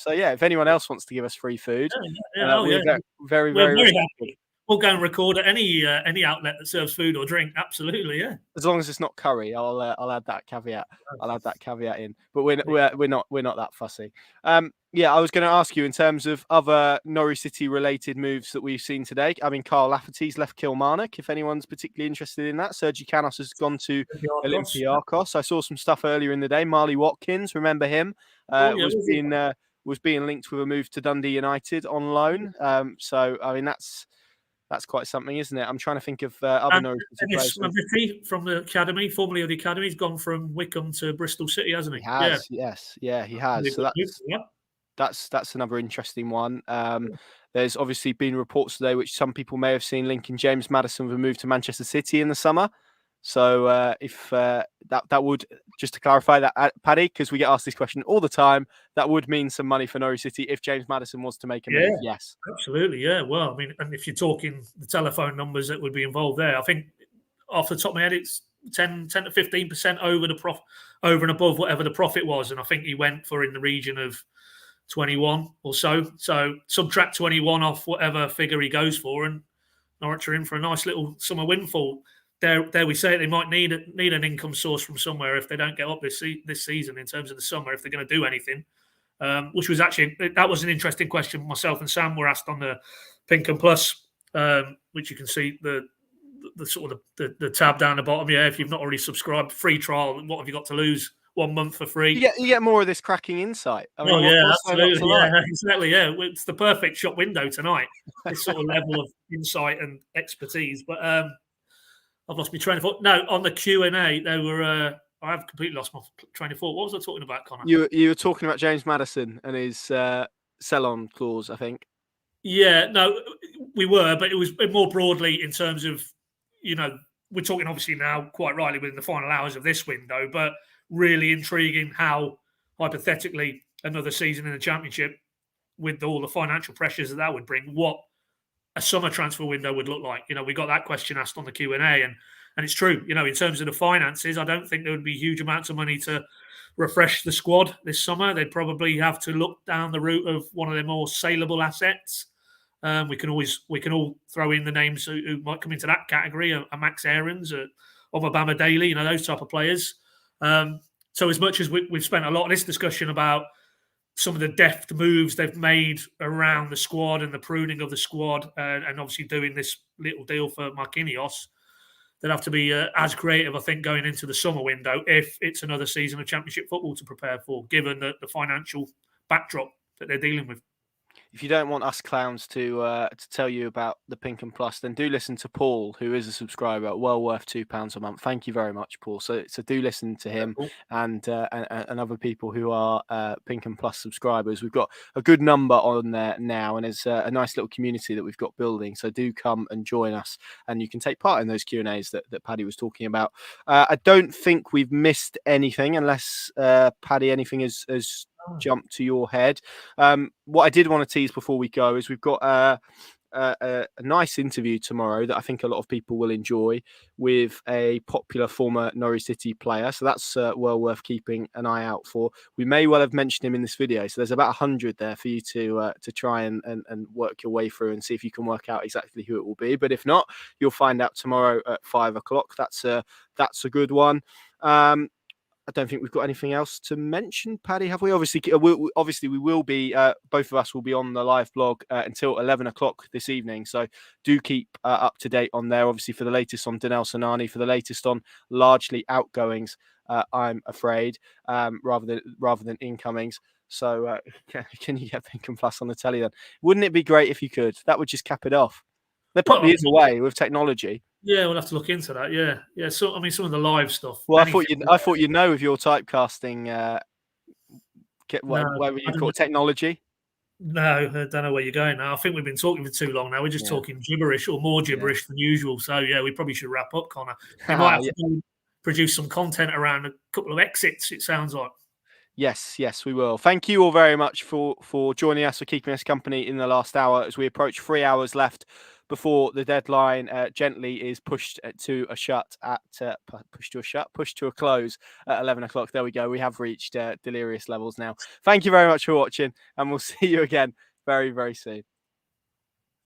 if anyone else wants to give us free food, we're very happy. We'll go and record at any outlet that serves food or drink. Absolutely, yeah. As long as it's not curry, I'll add that caveat. I'll add that caveat in. But we're not that fussy. I was going to ask you in terms of other Norwich City related moves that we've seen today. I mean, Carl Lafferty's left Kilmarnock. If anyone's particularly interested in that, Sergi Canos has gone to Olympiacos. I saw some stuff earlier in the day. Marley Watkins, remember him? Was being linked with a move to Dundee United on loan. So I mean that's quite something, isn't it? I'm trying to think of other Norwich City players. From the academy, formerly of the academy, he's gone from Wycombe to Bristol City, hasn't he? He has, yes. Yeah, he has. So that's another interesting one. There's obviously been reports today, which some people may have seen, linking James Maddison with a move to Manchester City in the summer. So if that would, just to clarify that, Paddy, because we get asked this question all the time, that would mean some money for Norwich City if James Maddison was to make a move. Yes, absolutely. Yeah. Well, I mean, and if you're talking the telephone numbers that would be involved there, I think off the top of my head, it's 10 to 15% over and above whatever the profit was, and I think he went for in the region of 21 or so. So subtract 21 off whatever figure he goes for, and Norwich are in for a nice little summer windfall. There we say they might need an income source from somewhere if they don't get up this season in terms of the summer, if they're going to do anything. Which was actually, that was an interesting question myself and Sam were asked on the Pink and Plus, which you can see the sort of the tab down the bottom. Yeah, if you've not already subscribed, free trial, what have you got to lose? 1 month for free. You get more of this cracking insight. I mean, absolutely. Yeah, exactly. Yeah, it's the perfect shop window tonight. This sort of level of insight and expertise. But I've lost my train of thought. No, on the Q&A, they were. I have completely lost my train of thought. What was I talking about, Connor? You were talking about James Maddison and his sell-on clause, I think. Yeah, no, we were, but it was more broadly in terms of, we're talking obviously now quite rightly within the final hours of this window, but really intriguing how hypothetically another season in the Championship with all the financial pressures that would bring, what a summer transfer window would look like. We got that question asked on the Q&A, and it's true. In terms of the finances, I don't think there would be huge amounts of money to refresh the squad this summer. They'd probably have to look down the route of one of their more saleable assets. We can all throw in the names who might come into that category: a Max Aarons, of Obama Daly, those type of players. So as much as we've spent a lot of this discussion about some of the deft moves they've made around the squad and the pruning of the squad, and obviously doing this little deal for Marquinhos, they'd have to be as creative, I think, going into the summer window if it's another season of Championship football to prepare for, given the financial backdrop that they're dealing with. If you don't want us clowns to tell you about the Pink and Plus, then do listen to Paul, who is a subscriber, well worth £2 a month. Thank you very much, Paul. So do listen to him and other people who are Pink and Plus subscribers. We've got a good number on there now, and it's a nice little community that we've got building. So do come and join us, and you can take part in those Q&As that Paddy was talking about. I don't think we've missed anything, unless Paddy, anything has jump to your head. What I did want to tease before we go is we've got a nice interview tomorrow that I think a lot of people will enjoy with a popular former Norwich City player. So that's well worth keeping an eye out for. We may well have mentioned him in this video. So there's about 100 there for you to try and work your way through and see if you can work out exactly who it will be. But if not, you'll find out tomorrow at 5 o'clock. That's a good one. I don't think we've got anything else to mention, Paddy, have we? Obviously, we will be, both of us will be on the live blog until 11 o'clock this evening. So do keep up to date on there, obviously, for the latest on Sinani, for the latest on largely outgoings, I'm afraid, rather than incomings. So can you get Pink and Plus on the telly then? Wouldn't it be great if you could? That would just cap it off. There probably is a way with technology. Yeah, we'll have to look into that. Yeah. So I mean, some of the live stuff. Well, I thought you'd know with your typecasting. Whatever you call it, technology. No, I don't know where you're going now. I think we've been talking for too long now. We're just talking gibberish, or more gibberish than usual. So yeah, we probably should wrap up, Connor. We might have to produce some content around a couple of exits, it sounds like. Yes, we will. Thank you all very much for joining us, for keeping us company in the last hour as we approach 3 hours left before the deadline gently is pushed to a close at 11 o'clock. There we go. We have reached delirious levels now. Thank you very much for watching, and we'll see you again very, very soon.